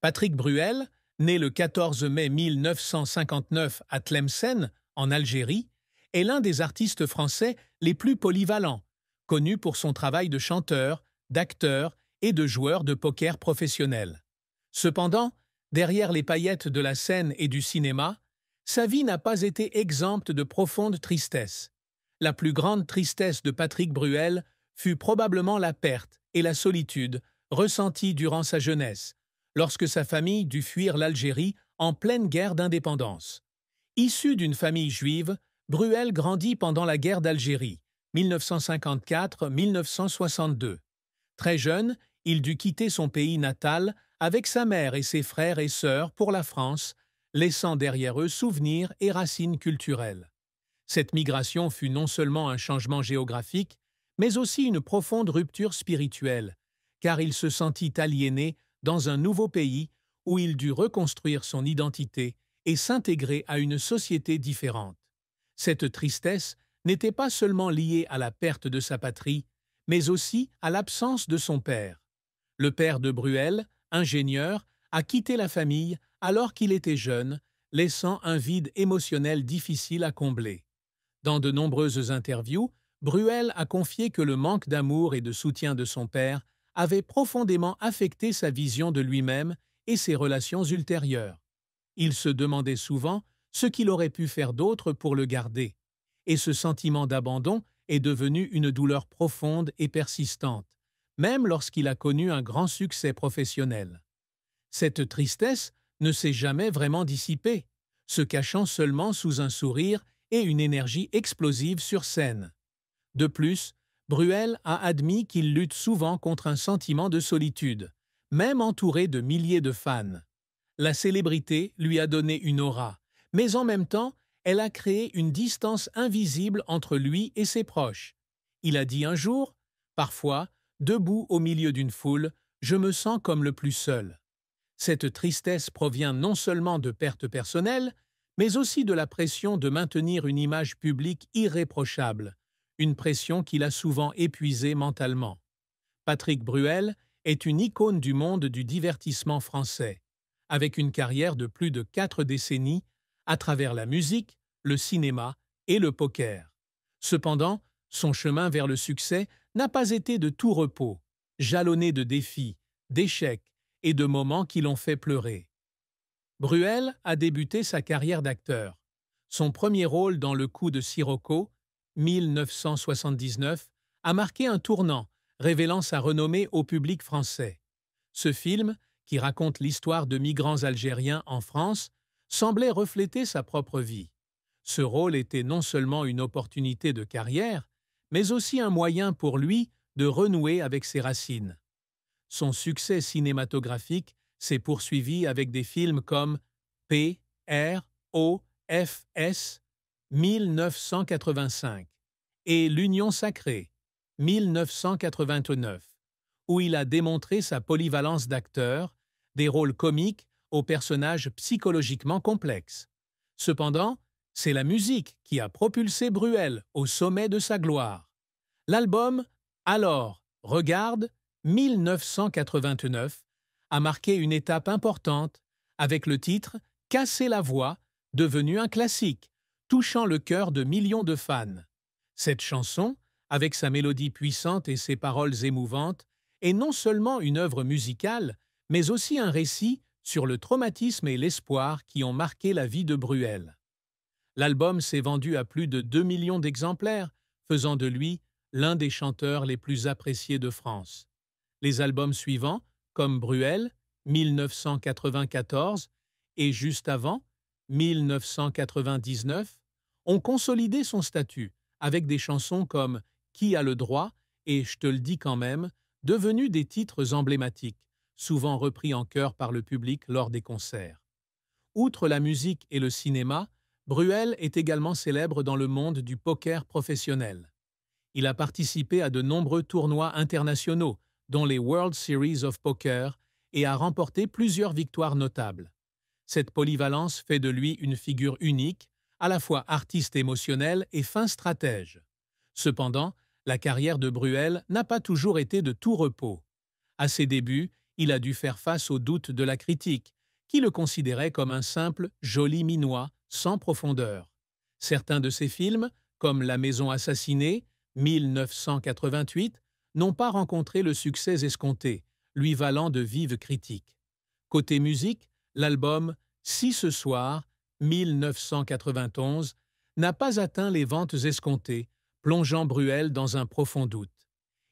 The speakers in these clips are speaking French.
Patrick Bruel, né le 14 mai 1959 à Tlemcen, en Algérie, est l'un des artistes français les plus polyvalents, connu pour son travail de chanteur, d'acteur et de joueur de poker professionnel. Cependant, derrière les paillettes de la scène et du cinéma, sa vie n'a pas été exempte de profonde tristesse. La plus grande tristesse de Patrick Bruel fut probablement la perte et la solitude ressenties durant sa jeunesse, lorsque sa famille dut fuir l'Algérie en pleine guerre d'indépendance. Issu d'une famille juive, Bruel grandit pendant la guerre d'Algérie, 1954-1962. Très jeune, il dut quitter son pays natal avec sa mère et ses frères et sœurs pour la France, laissant derrière eux souvenirs et racines culturelles. Cette migration fut non seulement un changement géographique, mais aussi une profonde rupture spirituelle, car il se sentit aliéné dans un nouveau pays où il dut reconstruire son identité et s'intégrer à une société différente. Cette tristesse n'était pas seulement liée à la perte de sa patrie, mais aussi à l'absence de son père. Le père de Bruel, ingénieur, a quitté la famille alors qu'il était jeune, laissant un vide émotionnel difficile à combler. Dans de nombreuses interviews, Bruel a confié que le manque d'amour et de soutien de son père avait profondément affecté sa vision de lui-même et ses relations ultérieures. Il se demandait souvent ce qu'il aurait pu faire d'autre pour le garder, et ce sentiment d'abandon est devenu une douleur profonde et persistante, même lorsqu'il a connu un grand succès professionnel. Cette tristesse ne s'est jamais vraiment dissipée, se cachant seulement sous un sourire et une énergie explosive sur scène. De plus, Bruel a admis qu'il lutte souvent contre un sentiment de solitude, même entouré de milliers de fans. La célébrité lui a donné une aura, mais en même temps, elle a créé une distance invisible entre lui et ses proches. Il a dit un jour, « Parfois, debout au milieu d'une foule, je me sens comme le plus seul. » Cette tristesse provient non seulement de pertes personnelles, mais aussi de la pression de maintenir une image publique irréprochable, une pression qui l'a souvent épuisé mentalement. Patrick Bruel est une icône du monde du divertissement français, avec une carrière de plus de 4 décennies à travers la musique, le cinéma et le poker. Cependant, son chemin vers le succès n'a pas été de tout repos, jalonné de défis, d'échecs et de moments qui l'ont fait pleurer. Bruel a débuté sa carrière d'acteur. Son premier rôle dans Le Coup de Sirocco, 1979, a marqué un tournant, révélant sa renommée au public français. Ce film, qui raconte l'histoire de migrants algériens en France, semblait refléter sa propre vie. Ce rôle était non seulement une opportunité de carrière, mais aussi un moyen pour lui de renouer avec ses racines. Son succès cinématographique s'est poursuivi avec des films comme P.R.O.F.S. 1985 et L'Union sacrée 1989, où il a démontré sa polyvalence d'acteur, des rôles comiques aux personnages psychologiquement complexes. Cependant, c'est la musique qui a propulsé Bruel au sommet de sa gloire. L'album « Alors, regarde » 1989 a marqué une étape importante avec le titre « Casser la voix », devenu un classique, touchant le cœur de millions de fans. Cette chanson, avec sa mélodie puissante et ses paroles émouvantes, est non seulement une œuvre musicale, mais aussi un récit sur le traumatisme et l'espoir qui ont marqué la vie de Bruel. L'album s'est vendu à plus de 2 millions d'exemplaires, faisant de lui l'un des chanteurs les plus appréciés de France. Les albums suivants, comme Bruel, 1994, et juste avant, 1999, ont consolidé son statut, avec des chansons comme « Qui a le droit » et « Je te le dis quand même », devenus des titres emblématiques, souvent repris en chœur par le public lors des concerts. Outre la musique et le cinéma, Bruel est également célèbre dans le monde du poker professionnel. Il a participé à de nombreux tournois internationaux, dont les World Series of Poker, et a remporté plusieurs victoires notables. Cette polyvalence fait de lui une figure unique, à la fois artiste émotionnel et fin stratège. Cependant, la carrière de Bruel n'a pas toujours été de tout repos. À ses débuts, Il a dû faire face aux doutes de la critique, qui le considérait comme un simple joli minois sans profondeur. Certains de ses films, comme La Maison assassinée, 1988, n'ont pas rencontré le succès escompté, lui valant de vives critiques. Côté musique, l'album Si ce soir, 1991, n'a pas atteint les ventes escomptées, plongeant Bruel dans un profond doute.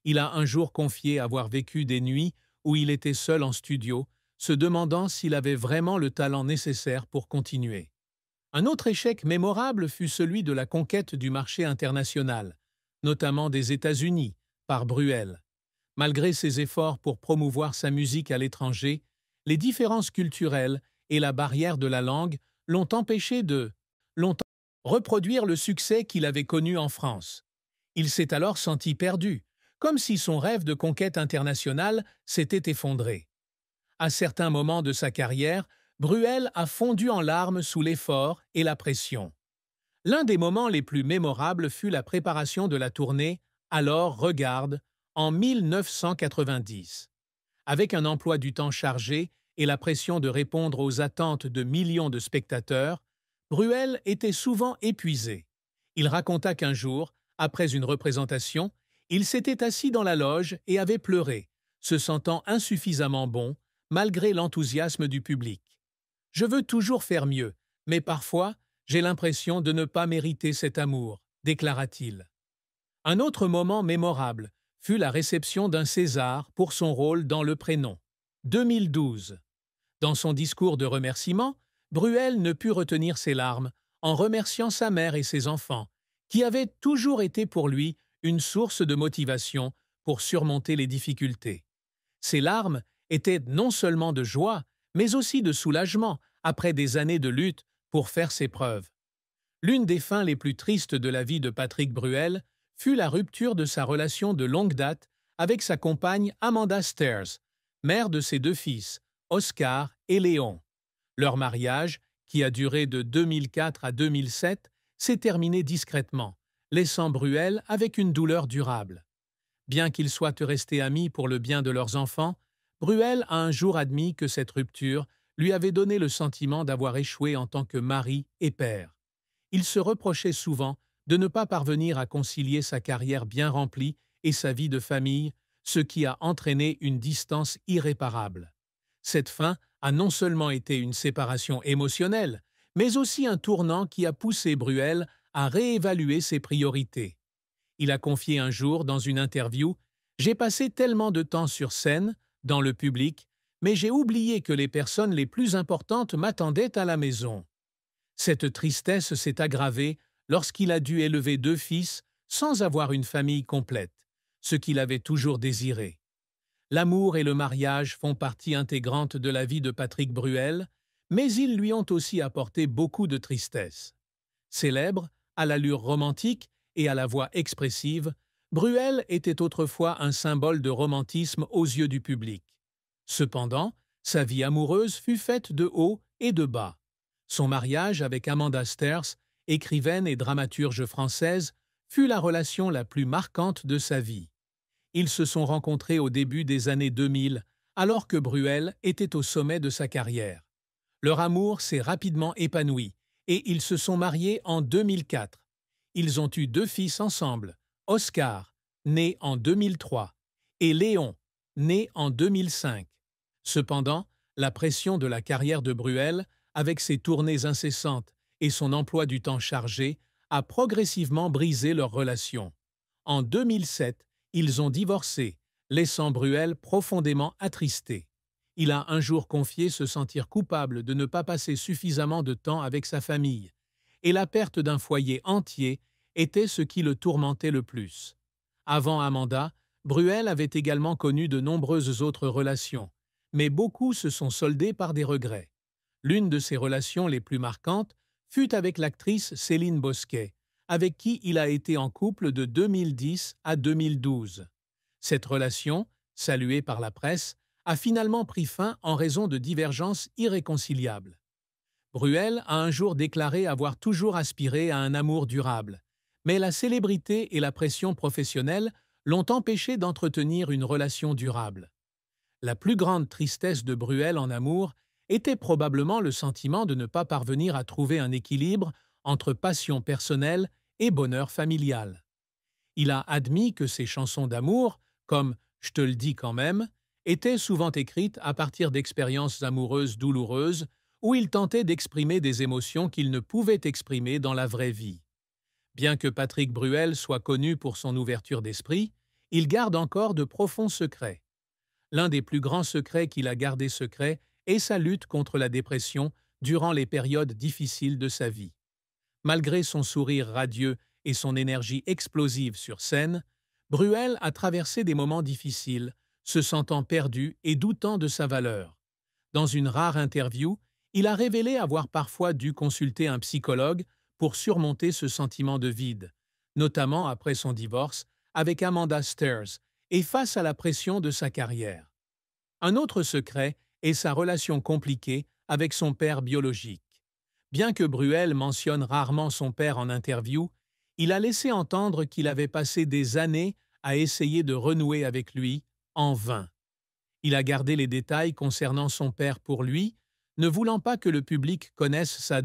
Il a un jour confié avoir vécu des nuits où il était seul en studio, se demandant s'il avait vraiment le talent nécessaire pour continuer. Un autre échec mémorable fut celui de la conquête du marché international, notamment des États-Unis, par Bruel. Malgré ses efforts pour promouvoir sa musique à l'étranger, les différences culturelles et la barrière de la langue l'ont empêché de longtemps reproduire le succès qu'il avait connu en France. Il s'est alors senti perdu, comme si son rêve de conquête internationale s'était effondré. À certains moments de sa carrière, Bruel a fondu en larmes sous l'effort et la pression. L'un des moments les plus mémorables fut la préparation de la tournée « Alors regarde » en 1990. Avec un emploi du temps chargé et la pression de répondre aux attentes de millions de spectateurs, Bruel était souvent épuisé. Il raconta qu'un jour, après une représentation, il s'était assis dans la loge et avait pleuré, se sentant insuffisamment bon, malgré l'enthousiasme du public. « Je veux toujours faire mieux, mais parfois, j'ai l'impression de ne pas mériter cet amour », déclara-t-il. Un autre moment mémorable fut la réception d'un César pour son rôle dans Le Prénom, 2012. Dans son discours de remerciement, Bruel ne put retenir ses larmes en remerciant sa mère et ses enfants, qui avaient toujours été pour lui une source de motivation pour surmonter les difficultés. Ces larmes étaient non seulement de joie, mais aussi de soulagement après des années de lutte pour faire ses preuves. L'une des fins les plus tristes de la vie de Patrick Bruel fut la rupture de sa relation de longue date avec sa compagne Amanda Stairs, mère de ses deux fils, Oscar et Léon. Leur mariage, qui a duré de 2004 à 2007, s'est terminé discrètement, laissant Bruel avec une douleur durable. Bien qu'ils soient restés amis pour le bien de leurs enfants, Bruel a un jour admis que cette rupture lui avait donné le sentiment d'avoir échoué en tant que mari et père. Il se reprochait souvent de ne pas parvenir à concilier sa carrière bien remplie et sa vie de famille, ce qui a entraîné une distance irréparable. Cette fin a non seulement été une séparation émotionnelle, mais aussi un tournant qui a poussé Bruel à réévaluer ses priorités. Il a confié un jour dans une interview « J'ai passé tellement de temps sur scène, dans le public, mais j'ai oublié que les personnes les plus importantes m'attendaient à la maison. » Cette tristesse s'est aggravée lorsqu'il a dû élever deux fils sans avoir une famille complète, ce qu'il avait toujours désiré. L'amour et le mariage font partie intégrante de la vie de Patrick Bruel, mais ils lui ont aussi apporté beaucoup de tristesse. Célèbre, à l'allure romantique et à la voix expressive, Bruel était autrefois un symbole de romantisme aux yeux du public. Cependant, sa vie amoureuse fut faite de hauts et de bas. Son mariage avec Amanda Stairs, écrivaine et dramaturge française, fut la relation la plus marquante de sa vie. Ils se sont rencontrés au début des années 2000, alors que Bruel était au sommet de sa carrière. Leur amour s'est rapidement épanoui et ils se sont mariés en 2004. Ils ont eu deux fils ensemble, Oscar, né en 2003, et Léon, né en 2005. Cependant, la pression de la carrière de Bruel, avec ses tournées incessantes et son emploi du temps chargé, a progressivement brisé leur relation. En 2007, ils ont divorcé, laissant Bruel profondément attristé. Il a un jour confié se sentir coupable de ne pas passer suffisamment de temps avec sa famille, et la perte d'un foyer entier était ce qui le tourmentait le plus. Avant Amanda, Bruel avait également connu de nombreuses autres relations, mais beaucoup se sont soldés par des regrets. L'une de ses relations les plus marquantes fut avec l'actrice Céline Bosquet, avec qui il a été en couple de 2010 à 2012. Cette relation, saluée par la presse, a finalement pris fin en raison de divergences irréconciliables. Bruel a un jour déclaré avoir toujours aspiré à un amour durable, mais la célébrité et la pression professionnelle l'ont empêché d'entretenir une relation durable. La plus grande tristesse de Bruel en amour était probablement le sentiment de ne pas parvenir à trouver un équilibre entre passion personnelle et bonheur familial. Il a admis que ses chansons d'amour, comme Je te le dis quand même, étaient souvent écrites à partir d'expériences amoureuses douloureuses où il tentait d'exprimer des émotions qu'il ne pouvait exprimer dans la vraie vie. Bien que Patrick Bruel soit connu pour son ouverture d'esprit, il garde encore de profonds secrets. L'un des plus grands secrets qu'il a gardé secret est sa lutte contre la dépression durant les périodes difficiles de sa vie. Malgré son sourire radieux et son énergie explosive sur scène, Bruel a traversé des moments difficiles, se sentant perdu et doutant de sa valeur. Dans une rare interview, il a révélé avoir parfois dû consulter un psychologue pour surmonter ce sentiment de vide, notamment après son divorce avec Amanda Stairs et face à la pression de sa carrière. Un autre secret est sa relation compliquée avec son père biologique. Bien que Bruel mentionne rarement son père en interview, il a laissé entendre qu'il avait passé des années à essayer de renouer avec lui, en vain. Il a gardé les détails concernant son père pour lui, ne voulant pas que le public connaisse sa